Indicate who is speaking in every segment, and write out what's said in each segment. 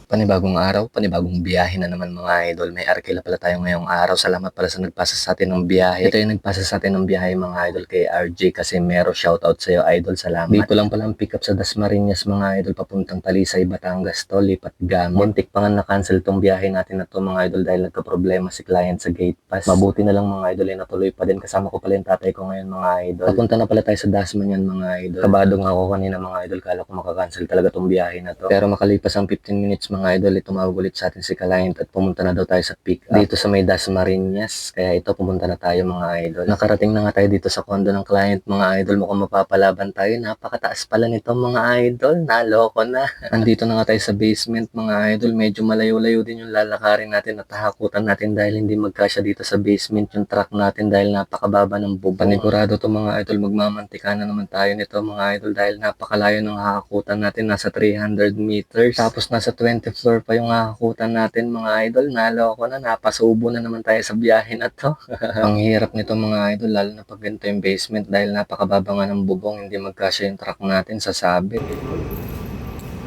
Speaker 1: Panibagong araw, panibagong biyahe na naman mga idol. May arkila pala tayo ngayong araw. Salamat pala sa nagpasa sa atin ng biyahe. Ito yung nagpasa sa atin ng biyahe mga idol kay RJ Casimero. Shoutout sa iyo idol, salamat. Dito lang pala ang pick up sa Dasmariñas mga idol papuntang Talisay, Batangas to, lipat gamit. Muntik pa nga na-cancel tong biyahe natin na to mga idol dahil nagka-problema si client sa gate pass. Mabuti na lang mga idol ay natuloy pa din. Kasama ko pala yung tatay ko ngayon mga idol. Papunta na pala tayo sa Dasmariñas mga idol. Kabado nga ako kanina mga idol, kala ko makakancel talaga tong biyahe na to. Pero makalipas ang 15 minutes mga idol, tumawag ulit sa atin si client at pumunta na daw tayo sa pick up dito sa may Dasmariñas. Kaya ito, pumunta na tayo mga idol. Nakarating na nga tayo dito sa condo ng client mga idol. Mukhang mapapalaban tayo. Napakataas pala nito mga idol. Naloko na. Andito na nga tayo sa basement mga idol. Medyo malayo-layo din yung lalakarin natin at hahakutan natin dahil hindi magkasya dito sa basement yung truck natin dahil napakababa ng bubong. Panigurado to mga idol. Magmamantika na naman tayo nito mga idol dahil napakalayo ng hahakutan natin. Nasa 300 meters. Tapos nasa 20th floor pa yung hahakutan natin mga idol. Naloko na, napasubo na naman tayo sa biyahe na to. Ang hirap nito mga idol, lalo na pag ganito yung basement dahil napakababa nga ng bubong, hindi magkasya yung truck natin sa sabit.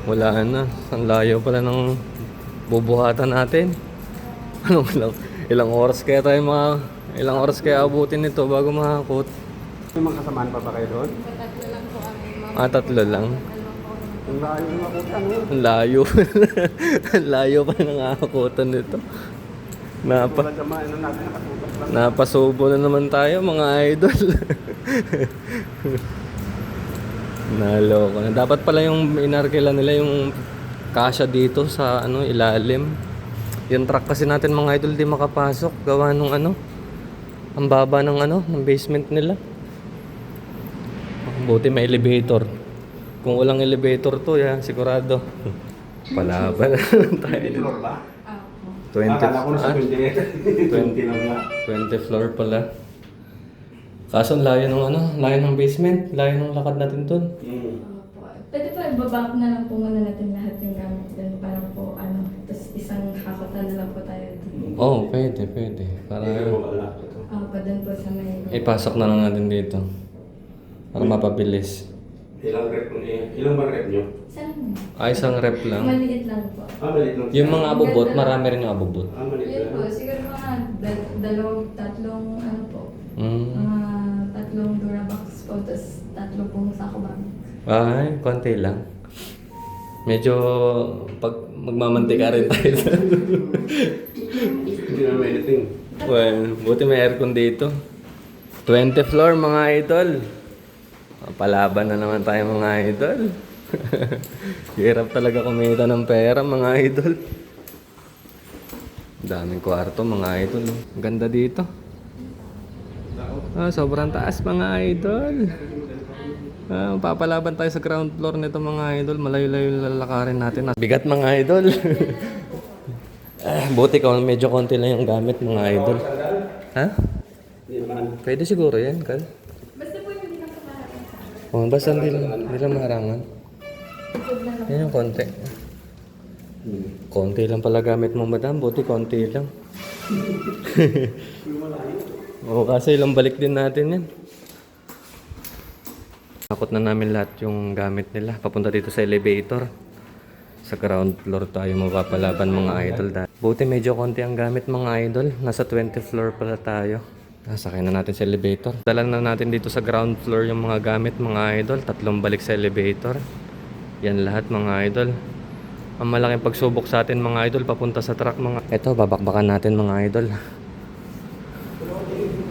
Speaker 1: Wala na, ang layo pala ng bubuhatan natin. Ilang oras kaya ilang oras kaya abutin nito bago mahakot?
Speaker 2: May mga kasamaan pa ba kayo doon?
Speaker 3: Tatlo lang po kami.
Speaker 1: Tatlo lang.
Speaker 2: Ang layo ng makutan eh.
Speaker 1: Ang layo. Ang layo pa ng hakutan nito.
Speaker 2: Wala naman, ano natin nakatutok lang.
Speaker 1: Napasubo na naman tayo mga idol. Naloko na. Dapat pala yung inarkila nila yung kasya dito sa ilalim. Yung truck kasi natin mga idol di makapasok. Gawa nung ang baba ng basement nila. Buti may elevator. Kung walang elevator to, sigurado. Palaban tayo.
Speaker 2: 20 floor ba?
Speaker 1: 20,
Speaker 2: Akala ko na sa 28. 20 lang nga.
Speaker 1: 20 floor pala. Kaso layo ng basement, layo ng lakad natin dun.
Speaker 3: Opo. Pwede po, ibabak na lang po muna natin lahat yung gamit doon para po, tapos isang hakotan na lang po tayo dito.
Speaker 1: Pwede. Para
Speaker 3: Opo, doon po sa may...
Speaker 1: ipasok na lang natin dito. Para mapabilis.
Speaker 2: Ilang ba rep nyo?
Speaker 3: Saan?
Speaker 1: Isang rep lang.
Speaker 3: Maliit lang po.
Speaker 2: Maliit lang.
Speaker 1: Yung mga abubot, marami rin yung abubot.
Speaker 2: Maliit
Speaker 3: Yun po,
Speaker 2: lang.
Speaker 3: siguro mga tatlong po.
Speaker 1: Mm.
Speaker 3: Mga tatlong Durabox po, tapos tatlo pong sako bag.
Speaker 1: Ay, konti lang. Medyo pag magmamantika rin tayo.
Speaker 2: Hindi naman anything.
Speaker 1: Well, buti may aircon dito. 20 floor mga idol. Palaban na naman tayo mga idol. Hirap talaga kumita ng pera mga idol. Daming kwarto mga idol. Ang ganda dito. Sobrang taas mga idol. Papalaban tayo sa ground floor nito mga idol. Malayo-layo lalakarin natin. Bigat mga idol. Buti ko medyo konti lang yung gamit mga idol. Ha? Pwede siguro yan, Kal.
Speaker 3: Basta po yung hindi lang sa maharangan.
Speaker 1: Basta hindi lang maharangan. Yan yung konti. Konti lang pala gamit mo, madam. Buti konti lang. Kasi ilang balik din natin yan. Nakot na namin lahat yung gamit nila. Papunta dito sa elevator. Sa ground floor tayo mapapalaban mga idol. Buti medyo konti ang gamit mga idol. Nasa 20th floor pala tayo. Sakay na natin sa elevator. Dala na natin dito sa ground floor yung mga gamit mga idol. 3 balik sa elevator. Yan lahat mga idol. Ang malaking pagsubok sa atin mga idol papunta sa truck mga. Ito babakbakan natin mga idol.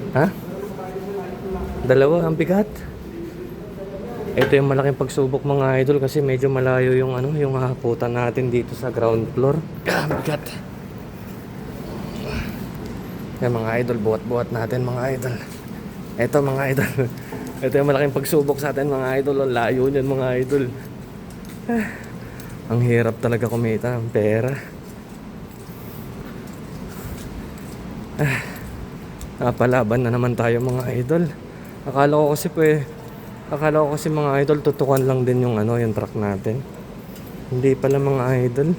Speaker 1: Ha? Dalawa ang bigat. Ito yung malaking pagsubok mga idol kasi medyo malayo yung yung hakutan natin dito sa ground floor. Bigat. Yan mga idol, buhat-buhat natin mga idol. Ito mga idol. Ito yung malaking pagsubok sa atin mga idol. Ang layo niyan mga idol. Ang hirap talaga kumita ng pera. Napalaban na naman tayo mga idol. Akala ko kasi mga idol tutukan lang din yung yung truck natin. Hindi pala mga idol.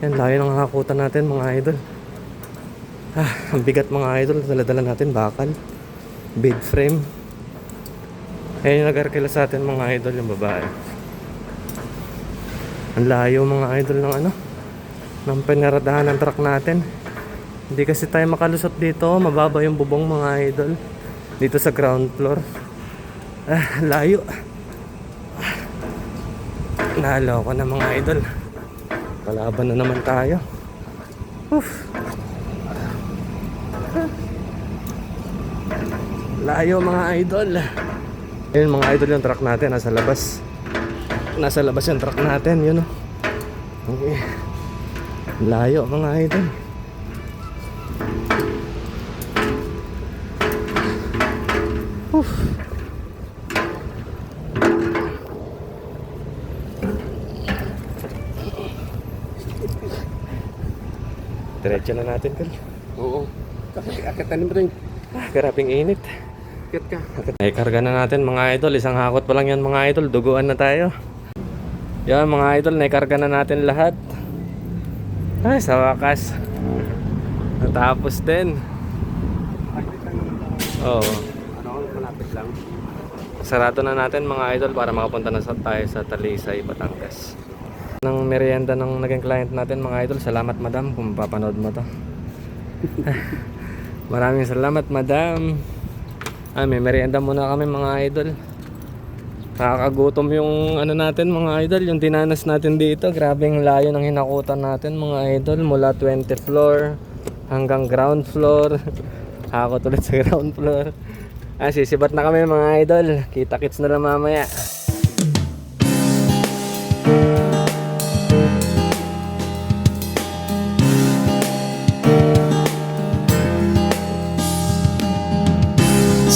Speaker 1: Yan, layo ng hakutan natin mga idol. Ang bigat mga idol. Dala-dala natin bakal, bed frame. Ayan yung nag-arkila sa atin mga idol, yung babae. Ang layo mga idol ng
Speaker 2: ng pinaradahan ng truck natin. Hindi kasi tayo makalusot dito, mababa yung bubong mga idol. Dito sa ground floor. Layo. Nalo ko na mga idol. Palaban na naman tayo. Layo mga idol. Ayun mga idol, yung truck natin nasa labas. Nasa labas yung truck natin, yun o. Okay. Layo mga idol. Diretso na natin, Kal.
Speaker 4: Oo. Kasi akatan mo rin.
Speaker 2: Grabing init.
Speaker 4: Akit ka.
Speaker 2: Ay, karga na natin mga idol. Isang hakot pa lang yan mga idol. Duguan na tayo. Yan mga idol, naikarga na natin lahat. Ay, sa wakas. Natapos din. Oo.
Speaker 4: Malapit lang.
Speaker 2: Sarado na natin mga idol para makapunta na tayo sa Talisay, Batangas. Ng merienda ng naging client natin mga idol. Salamat madam kung mapapanood mo to. Maraming salamat madam. May merienda muna kami mga idol. Nakakagutom yung ano natin mga idol, yung dinanas natin dito. Grabing layo ng hinakutan natin mga idol. Mula 20th floor hanggang ground floor. Hakot ulit sa ground floor. Sisibat na kami mga idol. Kita-kits na lang mamaya.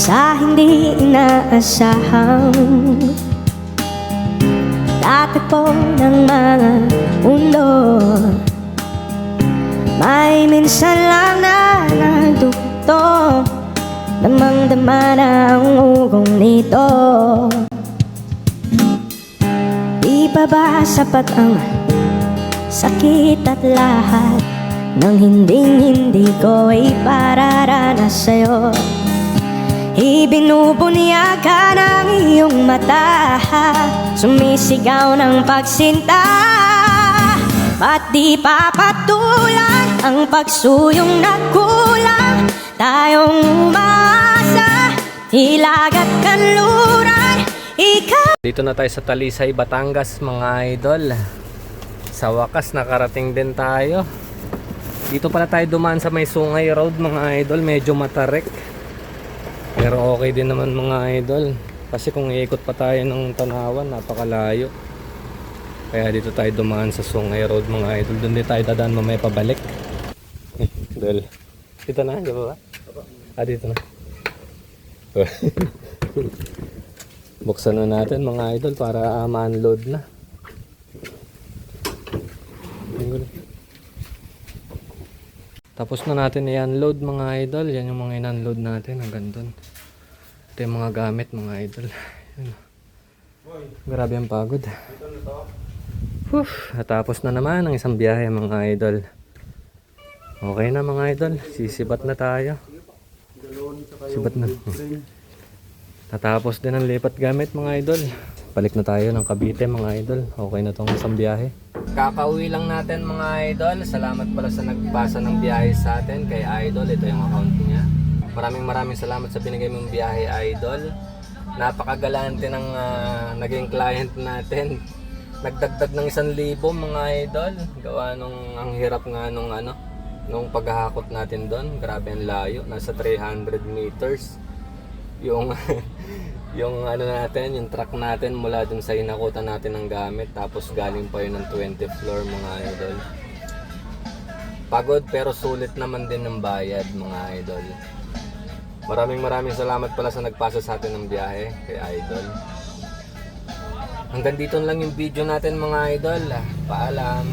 Speaker 5: Sa hindi inaasahan tatagpo ng mga mundo, may minsan lang na nagdugto, damang-dama na ang ugong nito. Di pa ba sapat ang sakit at lahat ng hindi ko ipararanas sa'yo? Ibinubunyaga ng iyong mata, sumisigaw ng pagsinta. Ba't di papatulan ang pagsuyong nagkulang? Tayong umasa, hilag at kanluran. Ikaw.
Speaker 2: Dito na tayo sa Talisay, Batangas mga idol. Sa wakas nakarating din tayo. Dito pala tayo dumaan sa may Sungay Road mga idol. Medyo matarik, pero okay din naman mga idol. Kasi kung iikot pa tayo ng Tanawan, napakalayo. Kaya dito tayo dumaan sa Sungay Road mga idol. Doon din tayo dadaan mamaya pabalik. Dol. Dito na, di ba? Dito na. Buksan na natin mga idol para ma-unload na. Tapos na natin i-unload mga idol. Yan yung mga in-unload natin hanggang doon. Ito yung mga gamit mga idol. Yan. Grabe ang pagod. Natapos na naman ang isang biyahe mga idol. Okay na mga idol. Sisibat na tayo. Sibat na. Natapos din ang lipat gamit mga idol. Balik na tayo ng Cavite mga idol. Okay na tong isang biyahe. Kakauwi lang natin mga idol. Salamat pala sa nagbasa ng biyahe sa atin kay idol. Ito yung account niya. Maraming salamat sa binigay mong biyahe idol. Napakagalante ng naging client natin. Nagdagdag ng 1,000 mga idol. Gawa nung ang hirap nga nung paghahakot natin doon. Grabe ang layo. Nasa 300 meters. Yung yung natin, yung truck natin mula dun sa hinakutan natin ng gamit, tapos galing pa yun ng 20th floor mga idol. Pagod pero sulit naman din ng bayad mga idol. Maraming salamat pala sa nagpasa sa atin ng biyahe kay idol. Hanggang dito lang yung video natin mga idol. Paalam.